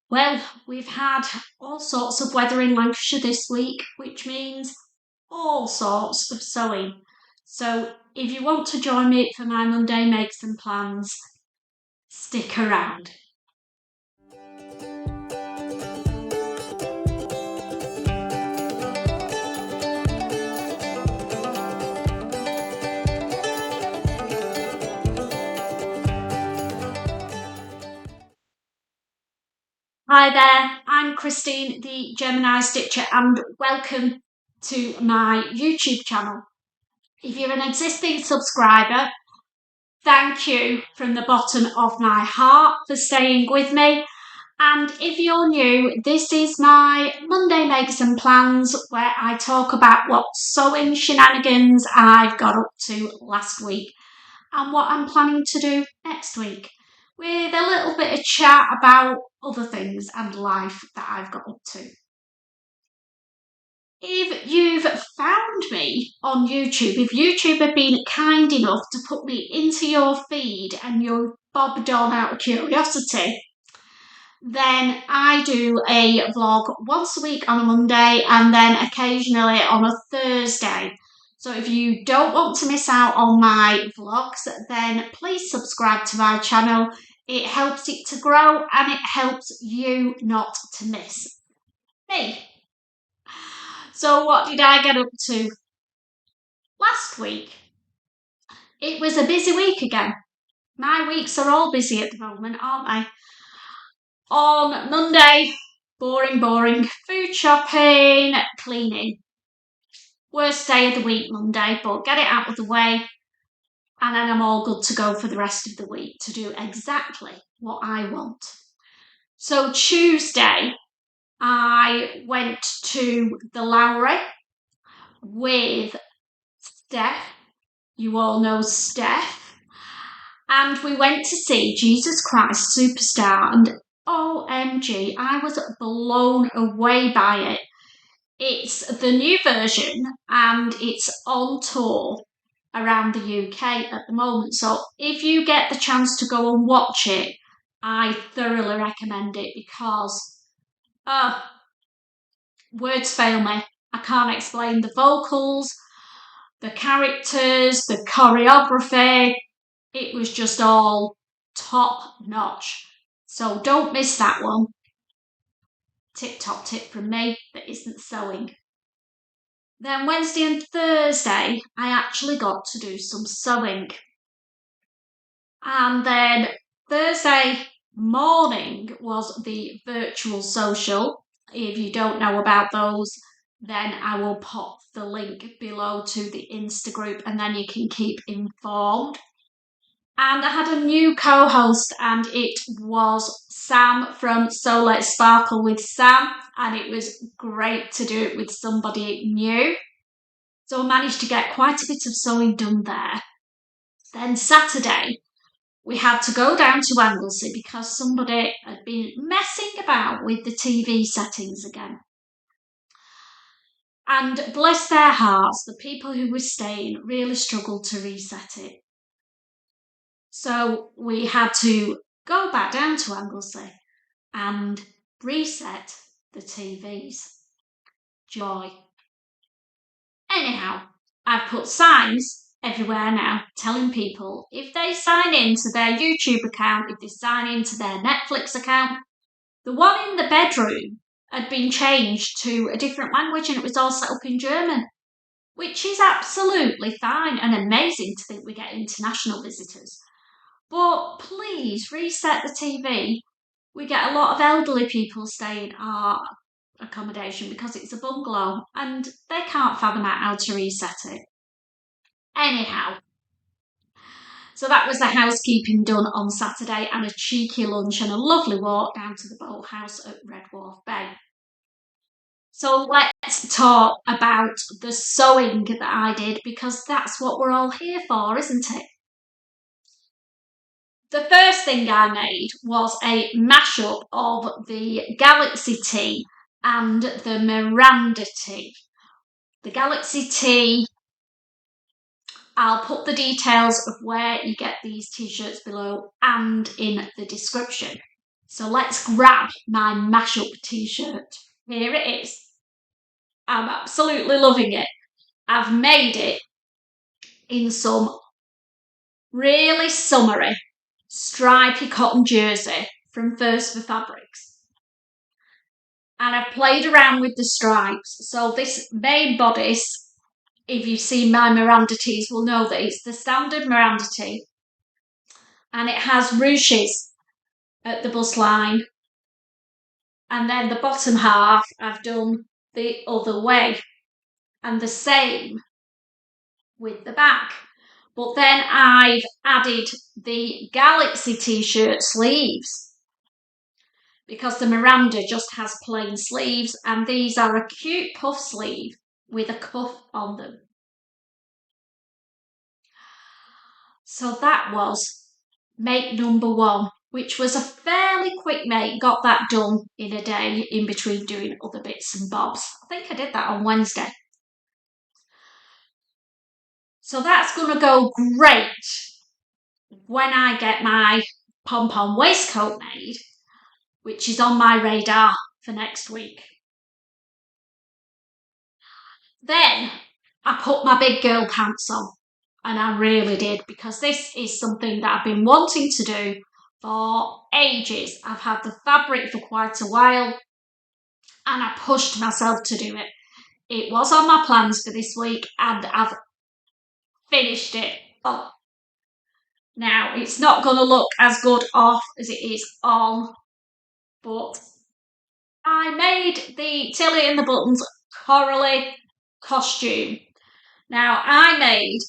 Well, we've had all sorts of weather in Lancashire this week, which means all sorts of sewing. So if you want to join me for my Monday makes and plans, stick around. Hi there, I'm Christine, the Gemini Stitcher, and welcome to my YouTube channel. If you're an existing subscriber, thank you from the bottom of my heart for staying with me. And if you're new, this is my Monday Makes and Plans where I talk about what sewing shenanigans I've got up to last week and what I'm planning to do next week, with a little bit of chat about other things and life that I've got up to. If you've found me on YouTube, if YouTube have been kind enough to put me into your feed and you're bobbed on out of curiosity, then I do a vlog once a week on a Monday and then occasionally on a Thursday. So if you don't want to miss out on my vlogs, then please subscribe to my channel. It helps it to grow and it helps you not to miss me. So what did I get up to last week? It was a busy week again. My weeks are all busy at the moment, aren't they? On Monday, boring, food shopping, cleaning. Worst day of the week, Monday, but get it out of the way and then I'm all good to go for the rest of the week to do exactly what I want. So Tuesday, I went to the Lowry with Steph. You all know Steph. And we went to see Jesus Christ Superstar, and OMG, I was blown away by it. It's the new version and it's on tour around the UK at the moment. So if you get the chance to go and watch it, I thoroughly recommend it because words fail me. I can't explain the vocals, the characters, the choreography. It was just all top notch. So don't miss that one. Top tip from me that isn't sewing. Then Wednesday and Thursday, I actually got to do some sewing. And then Thursday morning was the virtual social. If you don't know about those, then I will pop the link below to the Insta group and then you can keep informed. And I had a new co-host and it was Sam from So Let's Sparkle with Sam, and it was great to do it with somebody new. So I managed to get quite a bit of sewing done there. Then Saturday, we had to go down to Anglesey because somebody had been messing about with the TV settings again. And bless their hearts, the people who were staying really struggled to reset it. So we had to go back down to Anglesey and reset the TVs. Joy. Anyhow, I've put signs everywhere now telling people if they sign into their YouTube account, if they sign into their Netflix account, the one in the bedroom had been changed to a different language and it was all set up in German, which is absolutely fine and amazing to think we get international visitors. But please reset the TV. We get a lot of elderly people staying at our accommodation because it's a bungalow and they can't fathom out how to reset it. Anyhow, so that was the housekeeping done on Saturday and a cheeky lunch and a lovely walk down to the boathouse at Red Wharf Bay. So let's talk about the sewing that I did because that's what we're all here for, isn't it? The first thing I made was a mashup of the Galaxy tee and the Miranda tee. The Galaxy tee, I'll put the details of where you get these t-shirts below and in the description. So let's grab my mashup t-shirt. Here it is. I'm absolutely loving it. I've made it in some really summery, stripy cotton jersey from First for Fabrics. And I've played around with the stripes. So this main bodice, if you've seen my Miranda tees, will know that it's the standard Miranda tee. And it has ruches at the bust line. And then the bottom half, I've done the other way. And the same with the back. But then I've added the Galaxy t-shirt sleeves, because the Miranda just has plain sleeves, and these are a cute puff sleeve with a cuff on them. So that was make number 1, which was a fairly quick make. Got that done in a day in between doing other bits and bobs. I think I did that on Wednesday. So that's going to go great when I get my pom-pom waistcoat made, which is on my radar for next week. Then I put my big girl pants on, and I really did, because this is something that I've been wanting to do for ages. I've had the fabric for quite a while, and I pushed myself to do it. It was on my plans for this week, and I've finished it. Oh. Now, it's not going to look as good off as it is on, but I made the Tilly and the Buttons Coralie costume. Now, I made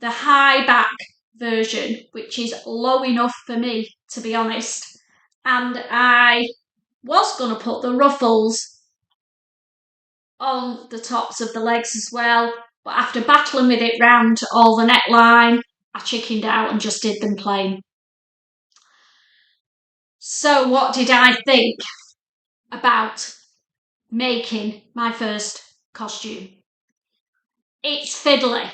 the high back version, which is low enough for me, to be honest. And I was going to put the ruffles on the tops of the legs as well, but after battling with it round all the neckline, I chickened out and just did them plain. So what did I think about making my first costume? It's fiddly.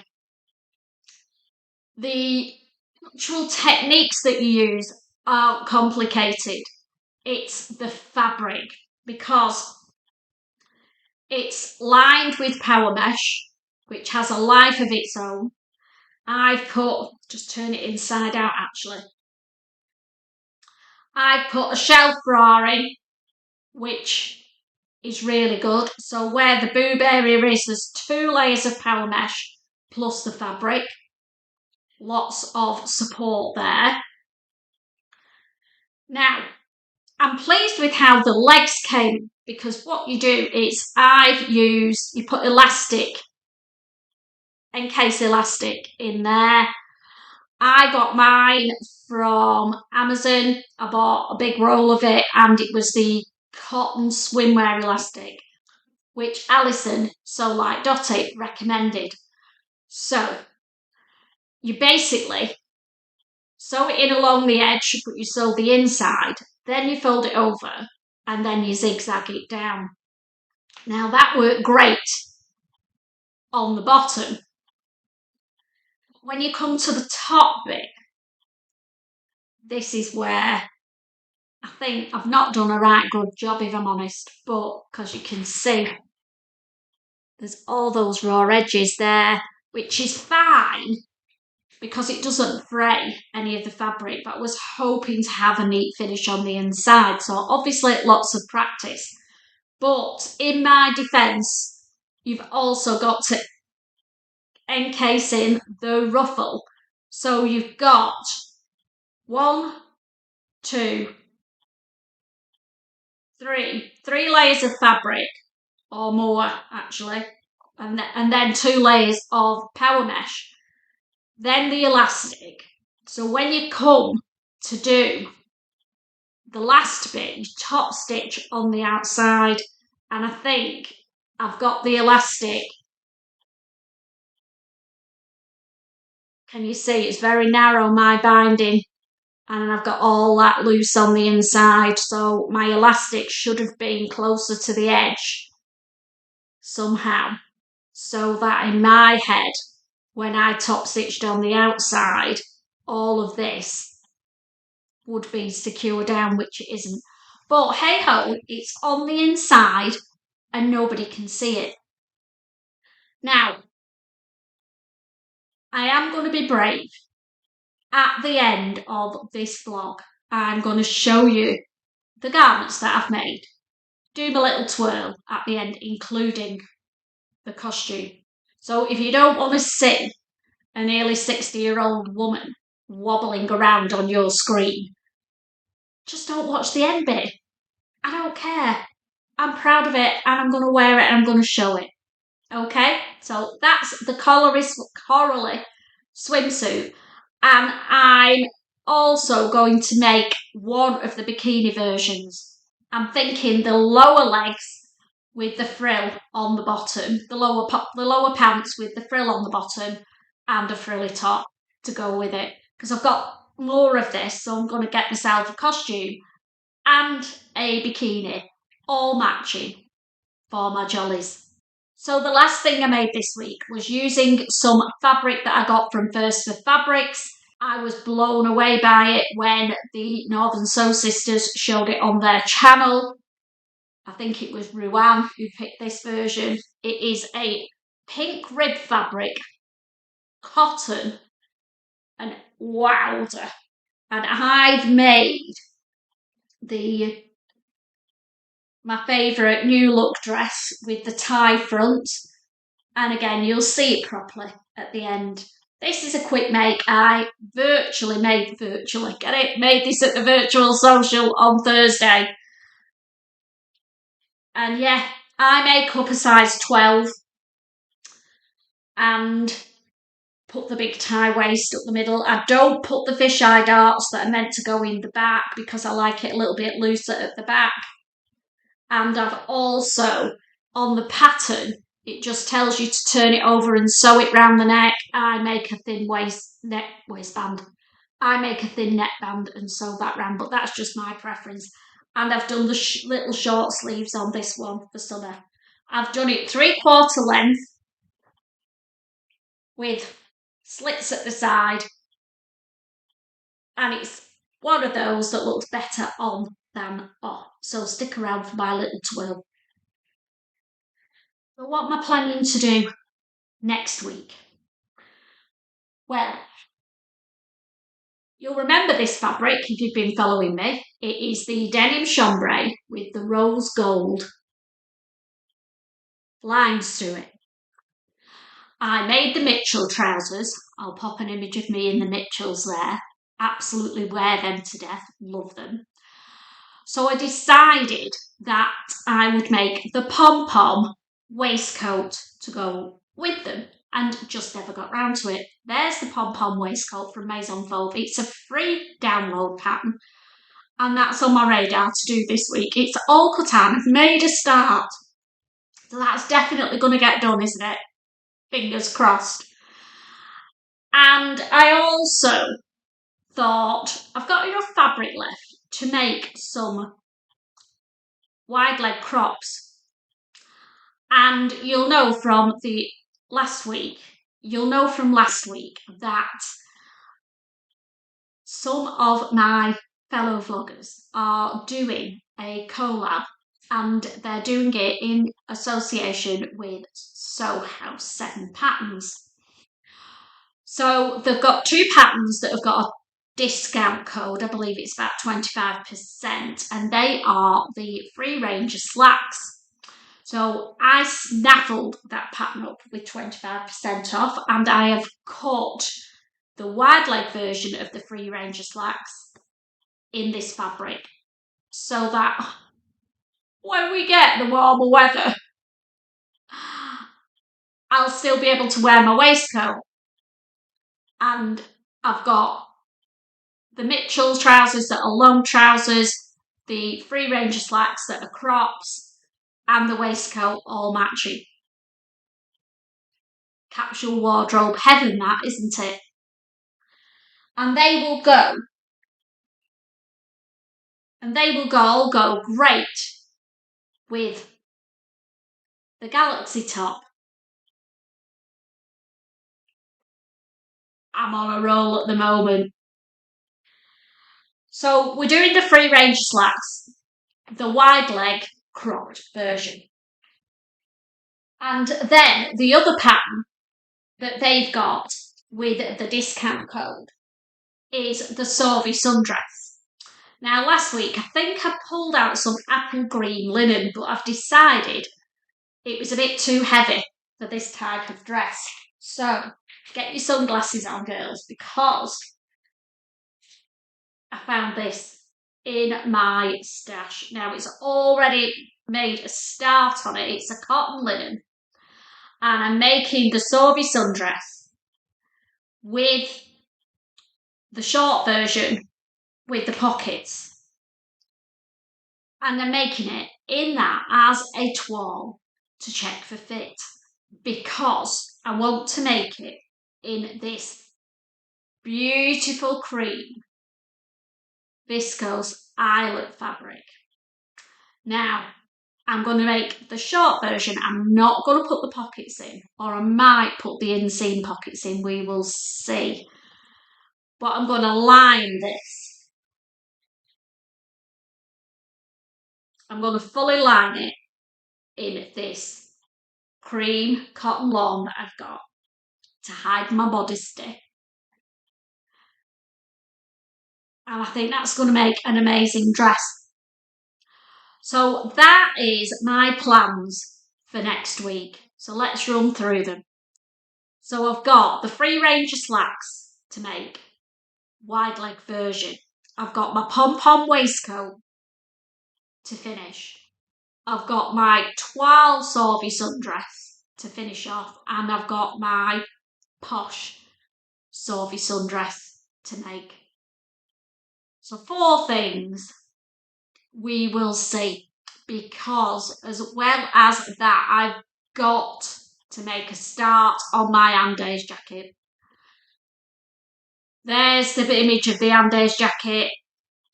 The actual techniques that you use are complicated. It's the fabric, because it's lined with power mesh, which has a life of its own. I've put, just turn it inside out actually, I've put a shelf bra in, which is really good. So where the boob area is, there's 2 layers of power mesh plus the fabric. Lots of support there. Now, I'm pleased with how the legs came, because what you do is you put elastic, encase elastic in there. I got mine from Amazon. I bought a big roll of it, and it was the cotton swimwear elastic, which Alison, So Like Dotty, recommended. So you basically sew it in along the edge, but you sew the inside, then you fold it over, and then you zigzag it down. Now that worked great on the bottom. When you come to the top bit, this is where I think I've not done a right good job, if I'm honest, but because you can see there's all those raw edges there, which is fine because it doesn't fray any of the fabric, but I was hoping to have a neat finish on the inside. So obviously lots of practice. But in my defence, you've also got to encase in the ruffle. So you've got 1, 2, 3 layers of fabric, or more actually, and then 2 layers of power mesh. Then the elastic. So when you come to do the last bit, you top stitch on the outside, and I think I've got the elastic. Can you see it's very narrow, my binding, and I've got all that loose on the inside, so my elastic should have been closer to the edge somehow, so that in my head, when I top stitched on the outside, all of this would be secure down, which it isn't. But hey ho, it's on the inside and nobody can see it. Now, I am going to be brave. At the end of this vlog, I'm going to show you the garments that I've made. Do my little twirl at the end, including the costume. So if you don't want to see a nearly 60-year-old woman wobbling around on your screen, just don't watch the end bit. I don't care. I'm proud of it and I'm going to wear it and I'm going to show it. Okay, so that's the Coralie swimsuit, and I'm also going to make one of the bikini versions. I'm thinking the lower legs with the frill on the bottom, the lower pants with the frill on the bottom and a frilly top to go with it, because I've got more of this, so I'm going to get myself a costume and a bikini, all matching for my jollies. So the last thing I made this week was using some fabric that I got from First for Fabrics. I was blown away by it when the Northern Sew Sisters showed it on their channel. I think it was Ruan who picked this version. It is a pink rib fabric, cotton, and wowzer. And I've made my favourite NEWLOOK dress with the tie front, and again you'll see it properly at the end. This is a quick make. I made this at the virtual social on Thursday, and yeah, I make up a size 12 and put the big tie waist up the middle. I don't put the fisheye darts that are meant to go in the back because I like it a little bit looser at the back. And I've also, on the pattern, it just tells you to turn it over and sew it round the neck. I make a thin waistband. I make a thin neckband and sew that round, but that's just my preference. And I've done the little short sleeves on this one for summer. I've done it 3/4 length with slits at the side, and it's one of those that looks better on than off. So stick around for my little twirl. So what am I planning to do next week? Well, you'll remember this fabric if you've been following me. It is the denim chambray with the rose gold lines to it. I made the Mitchell trousers. I'll pop an image of me in the Mitchells there. Absolutely wear them to death, love them. So I decided that I would make the pom-pom waistcoat to go with them, and just never got round to it. There's the pom-pom waistcoat from Maison Fauve. It's a free download pattern, and that's on my radar to do this week. It's all cut out. I've made a start, so that's definitely going to get done, isn't it? Fingers crossed. And I also thought I've got enough fabric left to make some wide leg crops, and you'll know from last week that some of my fellow vloggers are doing a collab, and they're doing it in association with Sew House 7 Patterns. So they've got 2 patterns that have got a discount code. I believe it's about 25%, and they are the free range slacks. So I snaffled that pattern up with 25% off, and I have cut the wide leg version of the free range slacks in this fabric, so that when we get the warmer weather, I'll still be able to wear my waistcoat. And I've got the Mitchell trousers that are long trousers, the free range slacks that are crops, and the waistcoat all matching. Capsule wardrobe heaven, that, isn't it? And they will all go great with the Galaxy top. I'm on a roll at the moment. So we're doing the free range slacks, the wide leg cropped version. And then the other pattern that they've got with the discount code is the SAUVIE sundress. Now last week I think I pulled out some apple green linen, but I've decided it was a bit too heavy for this type of dress. So get your sunglasses on, girls, because I found this in my stash. Now it's already made a start on it. It's a cotton linen, and I'm making the SAUVIE sundress with the short version with the pockets, and I'm making it in that as a toile to check for fit, because I want to make it in this beautiful cream viscose eyelet fabric. Now I'm going to make the short version. I'm not going to put the pockets in, or I might put the inseam pockets in, we will see. But I'm going to line this. I'm going to fully line it in this cream cotton lawn that I've got to hide my modesty. And I think that's going to make an amazing dress. So that is my plans for next week. So let's run through them. So I've got the free range of slacks to make, wide leg version. I've got my pom-pom waistcoat to finish. I've got my toile SAUVIE sundress to finish off, and I've got my posh SAUVIE sundress to make. So 4 things we will see, because as well as that, I've got to make a start on my Andes jacket. There's the image of the Andes jacket.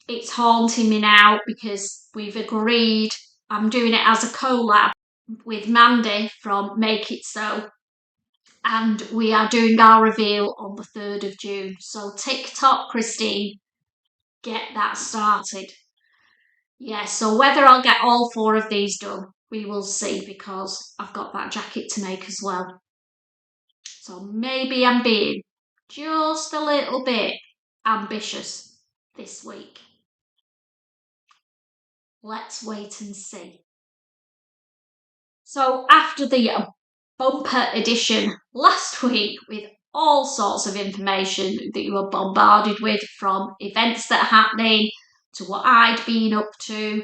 It's haunting me now because we've agreed I'm doing it as a collab with Mandy from Make It So, and we are doing our reveal on the 3rd of June. So TikTok, Christine, get that started. Yeah, so whether I'll get all 4 of these done, we will see, because I've got that jacket to make as well. So maybe I'm being just a little bit ambitious this week. Let's wait and see. So after the bumper edition last week with all sorts of information that you were bombarded with, from events that are happening, to what I'd been up to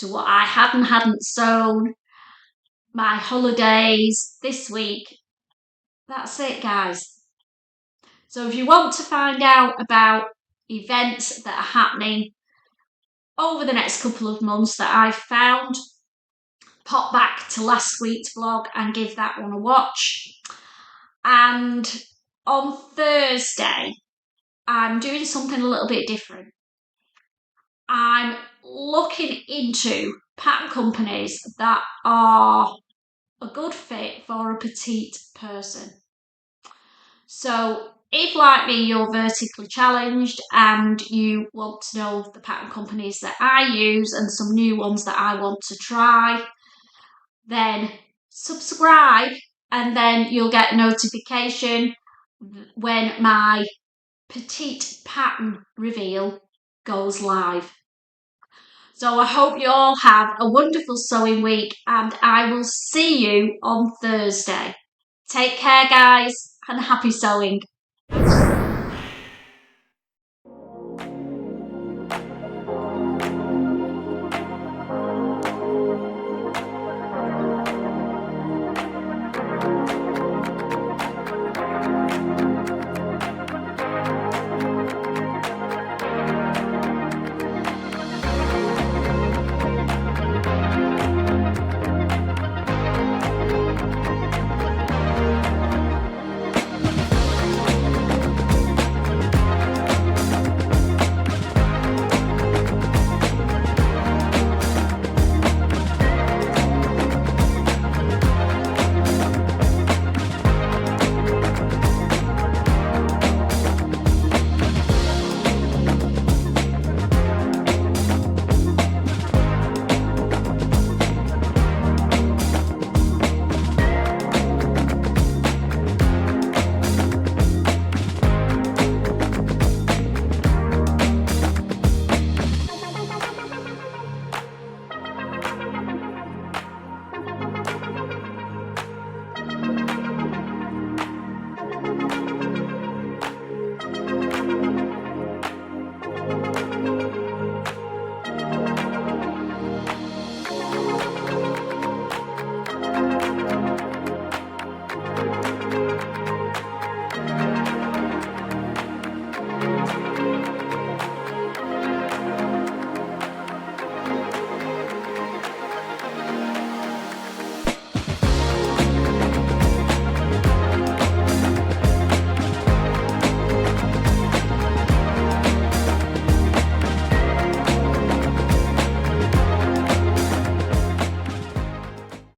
what I hadn't sewn, my holidays this week, that's it, guys. So if you want to find out about events that are happening over the next couple of months that I've found, pop back to last week's vlog and give that one a watch. And on Thursday, I'm doing something a little bit different. I'm looking into pattern companies that are a good fit for a petite person. So if, like me, you're vertically challenged and you want to know the pattern companies that I use and some new ones that I want to try, then subscribe, and then you'll get a notification when my petite pattern reveal goes live. So I hope you all have a wonderful sewing week, and I will see you on Thursday. Take care, guys, and happy sewing.